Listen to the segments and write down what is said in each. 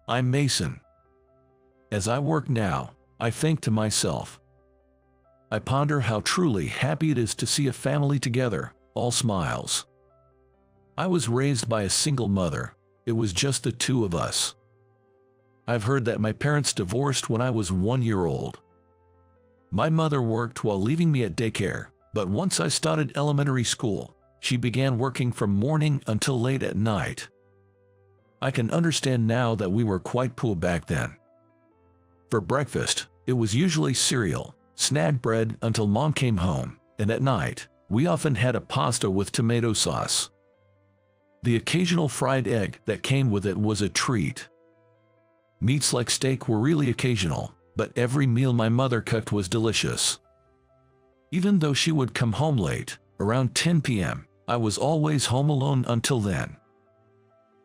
I'm Mason. As I work now, I think to myself. I ponder how truly happy it is to see a family together, all smiles. I was raised by a single mother. It was just the two of us. I've heard that my parents divorced when I was 1 year old. My mother worked while leaving me at daycare, but once I started elementary school, she began working from morning until late at night. I can understand now that we were quite poor back then. For breakfast, it was usually cereal, snack bread until mom came home, and at night, we often had a pasta with tomato sauce. The occasional fried egg that came with it was a treat. Meats like steak were really occasional, but every meal my mother cooked was delicious. Even though she would come home late, around 10 p.m., I was always home alone until then.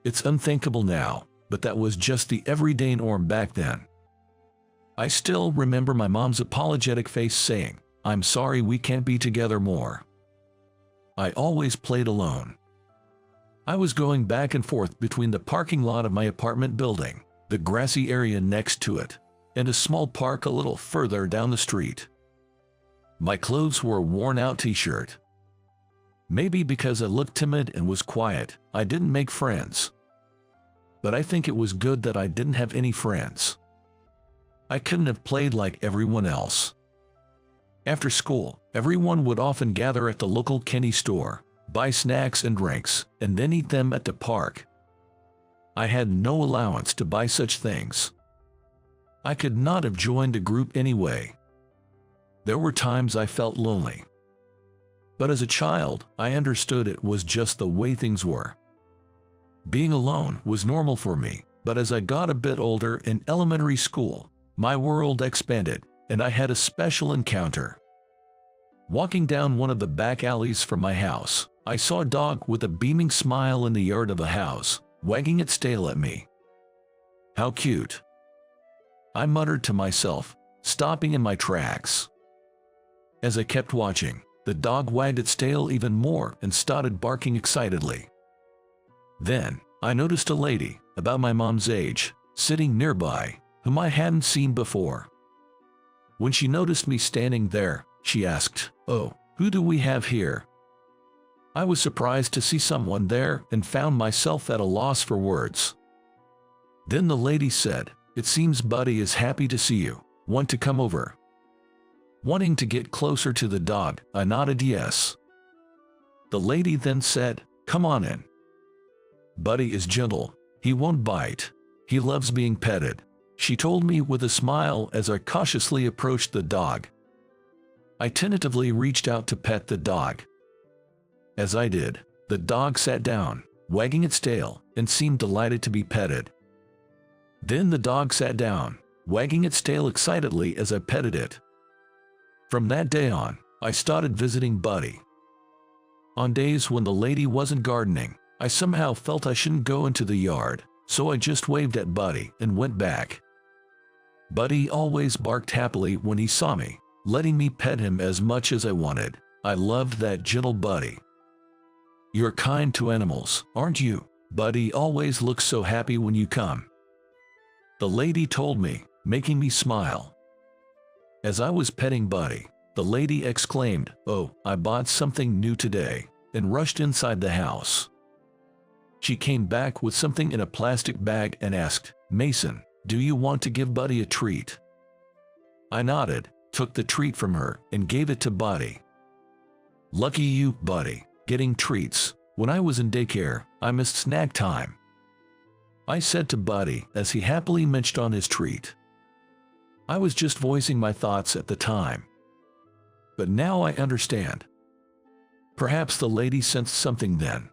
It's unthinkable now, but that was just the everyday norm back then. I still remember my mom's apologetic face saying, "I'm sorry we can't be together more." I always played alone. I was going back and forth between the parking lot of my apartment building, the grassy area next to it, and a small park a little further down the street. My clothes were a worn-out t-shirt. Maybe because I looked timid and was quiet, I didn't make friends. But I think it was good that I didn't have any friends. I couldn't have played like everyone else. After school, everyone would often gather at the local candy store, buy snacks and drinks, and then eat them at the park. I had no allowance to buy such things. I could not have joined a group anyway. There were times I felt lonely. But as a child, I understood it was just the way things were. Being alone was normal for me, but as I got a bit older in elementary school, my world expanded, and I had a special encounter. Walking down one of the back alleys from my house, I saw a dog with a beaming smile in the yard of a house, wagging its tail at me. How cute! I muttered to myself, stopping in my tracks. As I kept watching, the dog wagged its tail even more and started barking excitedly. Then, I noticed a lady, about my mom's age, sitting nearby, whom I hadn't seen before. When she noticed me standing there, she asked, "Oh, who do we have here?" I was surprised to see someone there and found myself at a loss for words. Then the lady said, "It seems Buddy is happy to see you. Want to come over?" Wanting to get closer to the dog, I nodded yes. The lady then said, "Come on in. Buddy is gentle. He won't bite. He loves being petted," she told me with a smile as I cautiously approached the dog. I tentatively reached out to pet the dog. As I did, the dog sat down, wagging its tail, and seemed delighted to be petted. Then the dog sat down, wagging its tail excitedly as I petted it. From that day on, I started visiting Buddy. On days when the lady wasn't gardening, I somehow felt I shouldn't go into the yard, so I just waved at Buddy and went back. Buddy always barked happily when he saw me, letting me pet him as much as I wanted. I loved that gentle Buddy. "You're kind to animals, aren't you? Buddy always looks so happy when you come," the lady told me, making me smile. As I was petting Buddy, the lady exclaimed, "Oh, I bought something new today," and rushed inside the house. She came back with something in a plastic bag and asked, "Mason, do you want to give Buddy a treat?" I nodded, took the treat from her, and gave it to Buddy. "Lucky you, Buddy, getting treats. When I was in daycare, I missed snack time," I said to Buddy as he happily munched on his treat. I was just voicing my thoughts at the time. But now I understand. Perhaps the lady sensed something then.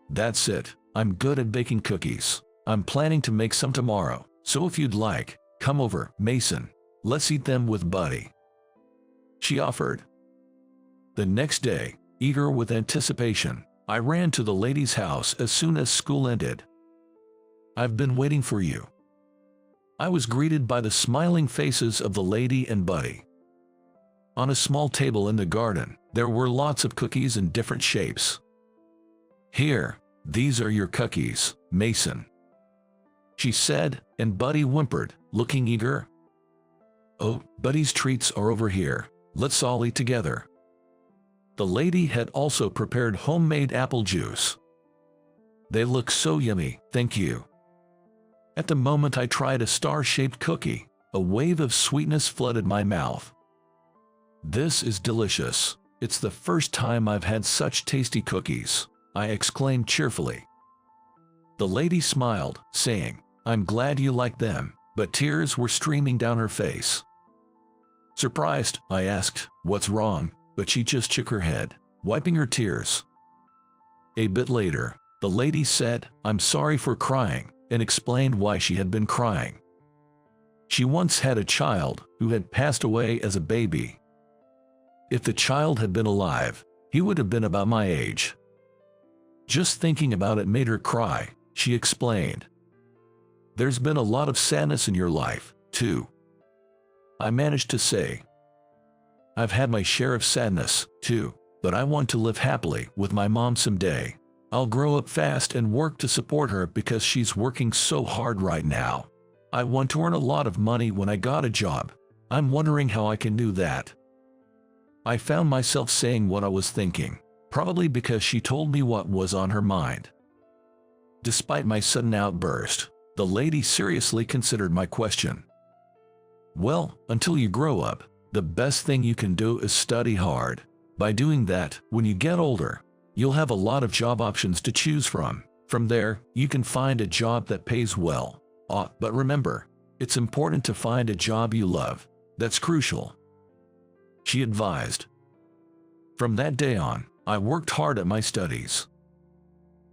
That's it. I'm good at baking cookies. I'm planning to make some tomorrow, so if you'd like, come over, Mason. Let's eat them with Buddy," she offered. The next day, eager with anticipation, I ran to the lady's house as soon as school ended. "I've been waiting for you." I was greeted by the smiling faces of the lady and Buddy. On a small table in the garden, there were lots of cookies in different shapes. "Here, these are your cookies, Mason." she said, and Buddy whimpered, looking eager. "Oh, Buddy's treats are over here. Let's all eat together." The lady had also prepared homemade apple juice. "They look so yummy, thank you." At the moment I tried a star-shaped cookie, a wave of sweetness flooded my mouth. "This is delicious. It's the first time I've had such tasty cookies," I exclaimed cheerfully. The lady smiled, saying, "I'm glad you like them," but tears were streaming down her face. Surprised, I asked, "What's wrong?" but she just shook her head, wiping her tears. A bit later, the lady said, "I'm sorry for crying," and explained why she had been crying. She once had a child who had passed away as a baby. If the child had been alive, he would have been about my age. Just thinking about it made her cry, she explained. "There's been a lot of sadness in your life, too," I managed to say. "I've had my share of sadness, too, but I want to live happily with my mom someday. I'll grow up fast and work to support her because she's working so hard right now. I want to earn a lot of money when I got a job. I'm wondering how I can do that." I found myself saying what I was thinking, probably because she told me what was on her mind. Despite my sudden outburst, the lady seriously considered my question. "Well, until you grow up, the best thing you can do is study hard. By doing that, when you get older, you'll have a lot of job options to choose from. From there, you can find a job that pays well. But remember, it's important to find a job you love. That's crucial," she advised. From that day on, I worked hard at my studies.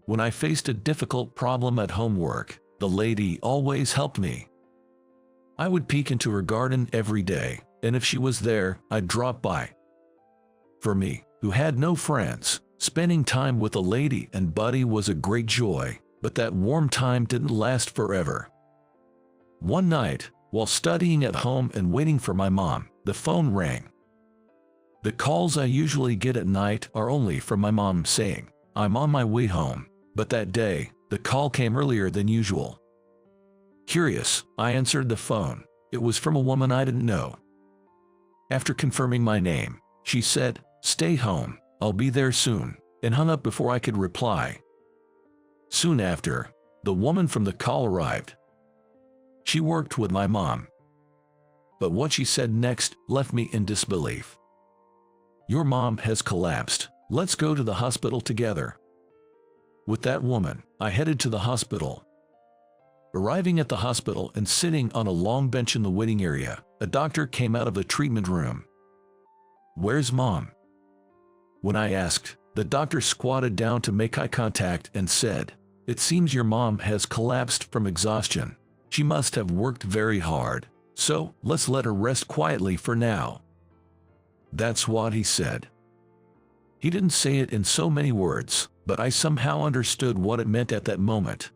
When I faced a difficult problem at homework, the lady always helped me. I would peek into her garden every day, and if she was there, I'd drop by. For me, who had no friends, spending time with a lady and Buddy was a great joy, but that warm time didn't last forever. One night, while studying at home and waiting for my mom, the phone rang. The calls I usually get at night are only from my mom saying, "I'm on my way home," but that day, the call came earlier than usual. Curious, I answered the phone. It was from a woman I didn't know. After confirming my name, she said, "Stay home, I'll be there soon," and hung up before I could reply. Soon after, the woman from the call arrived. She worked with my mom. But what she said next left me in disbelief. "Your mom has collapsed. Let's go to the hospital together." With that woman, I headed to the hospital. Arriving at the hospital and sitting on a long bench in the waiting area, a doctor came out of the treatment room. "Where's Mom?" When I asked, the doctor squatted down to make eye contact and said, "It seems your mom has collapsed from exhaustion. She must have worked very hard, so let's let her rest quietly for now." That's what he said. He didn't say it in so many words, but I somehow understood what it meant at that moment.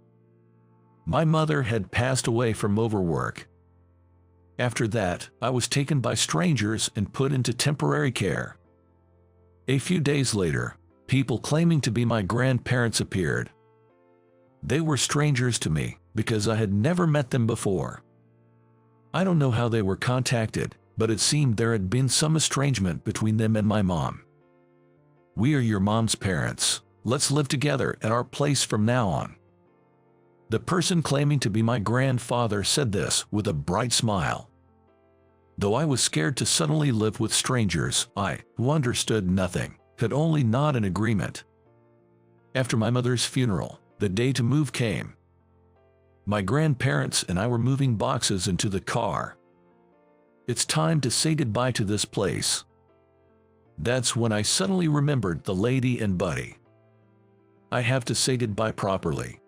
My mother had passed away from overwork. After that, I was taken by strangers and put into temporary care. A few days later, people claiming to be my grandparents appeared. They were strangers to me because I had never met them before. I don't know how they were contacted, but it seemed there had been some estrangement between them and my mom. "We are your mom's parents. Let's live together at our place from now on." The person claiming to be my grandfather said this with a bright smile. Though I was scared to suddenly live with strangers, I, who understood nothing, could only nod in agreement. After my mother's funeral, the day to move came. My grandparents and I were moving boxes into the car. "It's time to say goodbye to this place." That's when I suddenly remembered the lady and Buddy. I have to say goodbye properly.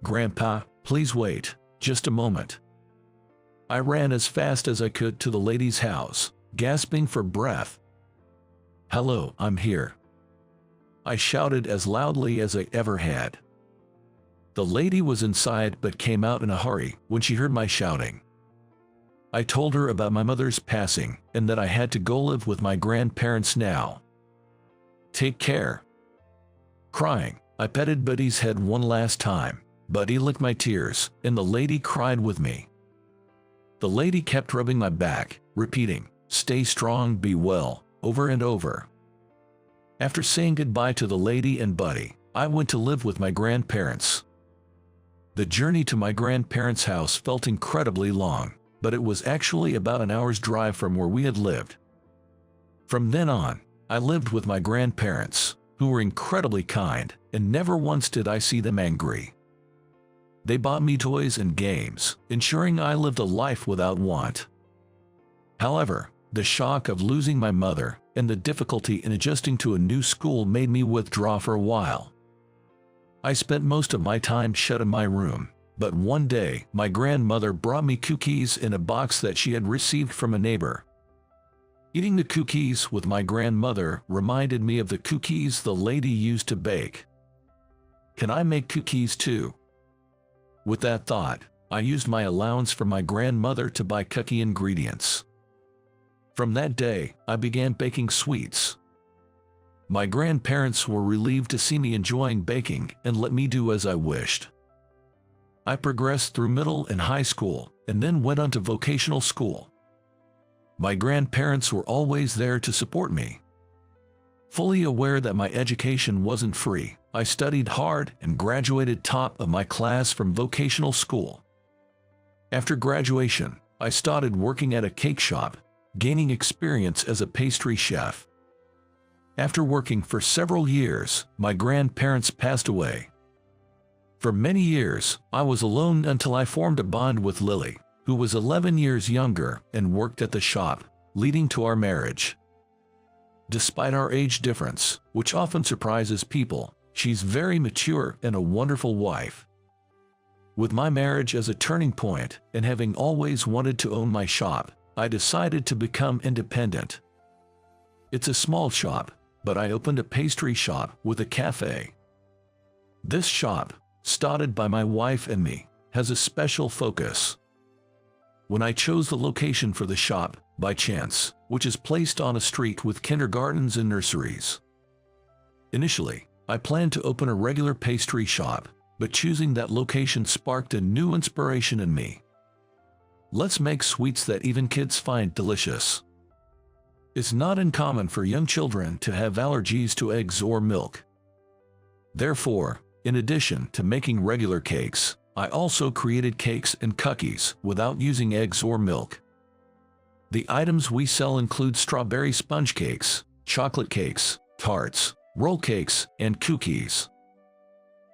"Grandpa, please wait, just a moment." I ran as fast as I could to the lady's house, gasping for breath. "Hello, I'm here," I shouted as loudly as I ever had. The lady was inside but came out in a hurry when she heard my shouting. I told her about my mother's passing and that I had to go live with my grandparents now. "Take care." Crying, I petted Buddy's head one last time, Buddy licked my tears, and the lady cried with me. The lady kept rubbing my back, repeating, "Stay strong, be well," over and over. After saying goodbye to the lady and Buddy, I went to live with my grandparents. The journey to my grandparents' house felt incredibly long, but it was actually about an hour's drive from where we had lived. From then on, I lived with my grandparents, who were incredibly kind, and never once did I see them angry. They bought me toys and games, ensuring I lived a life without want. However, the shock of losing my mother and the difficulty in adjusting to a new school made me withdraw for a while. I spent most of my time shut in my room, but one day my grandmother brought me cookies in a box that she had received from a neighbor. Eating the cookies with my grandmother reminded me of the cookies the lady used to bake. Can I make cookies too? With that thought, I used my allowance from my grandmother to buy cookie ingredients. From that day, I began baking sweets. My grandparents were relieved to see me enjoying baking and let me do as I wished. I progressed through middle and high school and then went on to vocational school. My grandparents were always there to support me. Fully aware that my education wasn't free, I studied hard and graduated top of my class from vocational school. After graduation, I started working at a cake shop, gaining experience as a pastry chef. After working for several years, my grandparents passed away. For many years, I was alone until I formed a bond with Lily, who was 11 years younger and worked at the shop, leading to our marriage. Despite our age difference, which often surprises people, she's very mature and a wonderful wife. With my marriage as a turning point and having always wanted to own my shop, I decided to become independent. It's a small shop, but I opened a pastry shop with a cafe. This shop, started by my wife and me, has a special focus. When I chose the location for the shop, by chance, which is placed on a street with kindergartens and nurseries. Initially, I planned to open a regular pastry shop, but choosing that location sparked a new inspiration in me. Let's make sweets that even kids find delicious. It's not uncommon for young children to have allergies to eggs or milk. Therefore, in addition to making regular cakes, I also created cakes and cookies without using eggs or milk. The items we sell include strawberry sponge cakes, chocolate cakes, tarts, roll cakes, and cookies.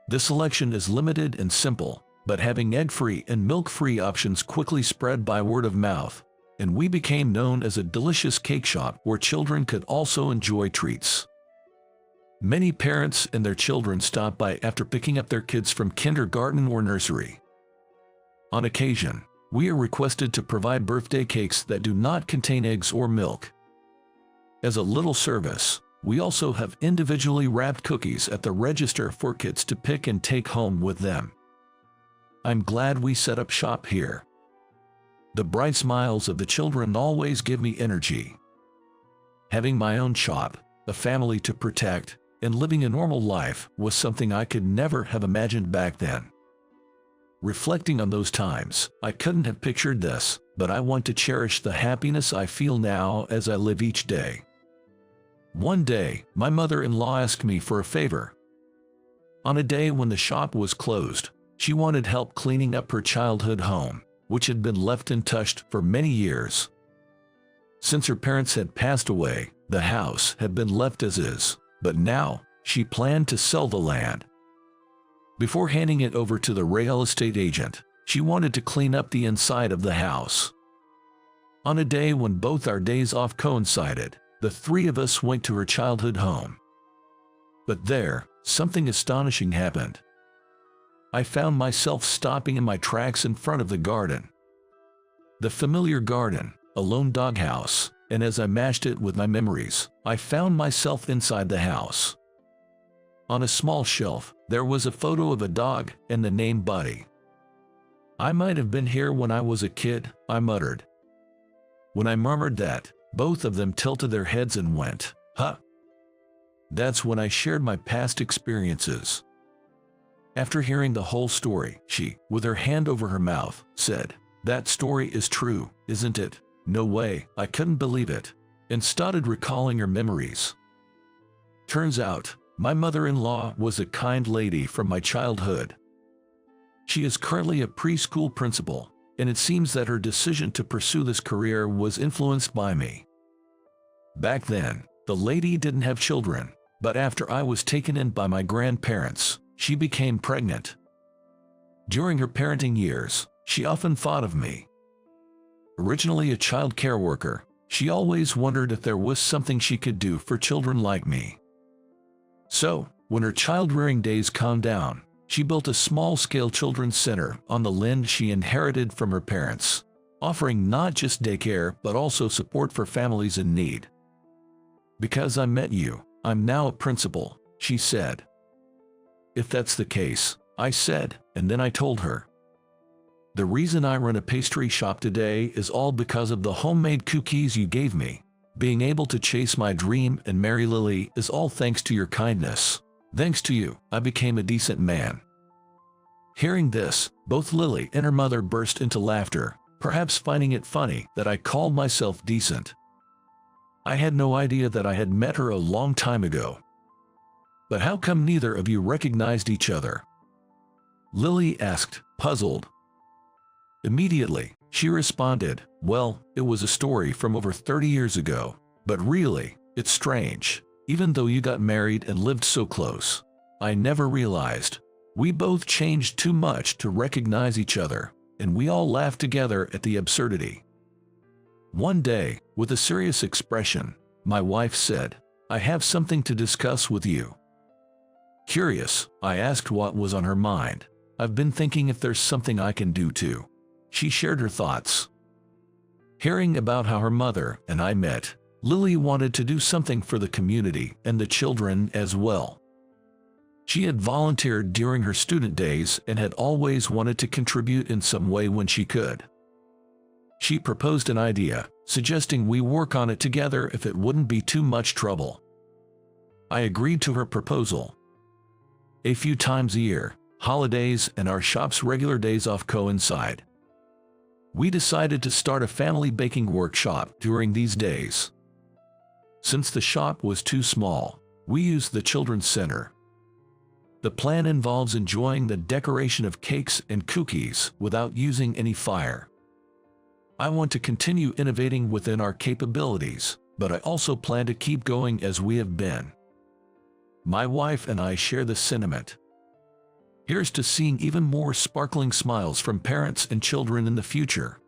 The selection is limited and simple, but having egg-free and milk-free options quickly spread by word of mouth, and we became known as a delicious cake shop where children could also enjoy treats. Many parents and their children stop by after picking up their kids from kindergarten or nursery. On occasion, we are requested to provide birthday cakes that do not contain eggs or milk. As a little service, we also have individually wrapped cookies at the register for kids to pick and take home with them. I'm glad we set up shop here. The bright smiles of the children always give me energy. Having my own shop, a family to protect, and living a normal life was something I could never have imagined back then. Reflecting on those times, I couldn't have pictured this, but I want to cherish the happiness I feel now as I live each day. One day, my mother-in-law asked me for a favor. On a day when the shop was closed, she wanted help cleaning up her childhood home, which had been left untouched for many years. Since her parents had passed away, the house had been left as is, but now, she planned to sell the land. Before handing it over to the real estate agent, she wanted to clean up the inside of the house. On a day when both our days off coincided, the three of us went to her childhood home. But there, something astonishing happened. I found myself stopping in my tracks in front of the garden. The familiar garden, a lone doghouse, and as I matched it with my memories, I found myself inside the house. On a small shelf, there was a photo of a dog and the name Buddy. I might have been here when I was a kid, I muttered. When I murmured that, both of them tilted their heads and went, "Huh?" That's when I shared my past experiences. After hearing the whole story, she, with her hand over her mouth, said, "That story is true, isn't it?" "No way, I couldn't believe it," and started recalling her memories. Turns out, my mother-in-law was a kind lady from my childhood. She is currently a preschool principal, and it seems that her decision to pursue this career was influenced by me. Back then, the lady didn't have children, but after I was taken in by my grandparents, she became pregnant. During her parenting years, she often thought of me. Originally a child care worker, she always wondered if there was something she could do for children like me. So, when her child-rearing days calmed down, she built a small-scale children's center on the land she inherited from her parents, offering not just daycare but also support for families in need. "Because I met you, I'm now a principal," she said. "If that's the case," I said, and then I told her. "The reason I run a pastry shop today is all because of the homemade cookies you gave me. Being able to chase my dream and marry Lily is all thanks to your kindness. Thanks to you, I became a decent man." Hearing this, both Lily and her mother burst into laughter, perhaps finding it funny that I called myself decent. I had no idea that I had met her a long time ago. "But how come neither of you recognized each other?" Lily asked, puzzled. Immediately, she responded, "Well, it was a story from over 30 years ago. But really, it's strange. Even though you got married and lived so close, I never realized. We both changed too much to recognize each other, and we all laughed together at the absurdity." One day, with a serious expression, my wife said, "I have something to discuss with you." Curious, I asked what was on her mind. "I've been thinking if there's something I can do too." She shared her thoughts. Hearing about how her mother and I met, Lily wanted to do something for the community and the children as well. She had volunteered during her student days and had always wanted to contribute in some way when she could. She proposed an idea, suggesting we work on it together if it wouldn't be too much trouble. I agreed to her proposal. A few times a year, holidays and our shop's regular days off coincide. We decided to start a family baking workshop during these days. Since the shop was too small, we used the children's center. The plan involves enjoying the decoration of cakes and cookies without using any fire. I want to continue innovating within our capabilities, but I also plan to keep going as we have been. My wife and I share this sentiment. Here's to seeing even more sparkling smiles from parents and children in the future.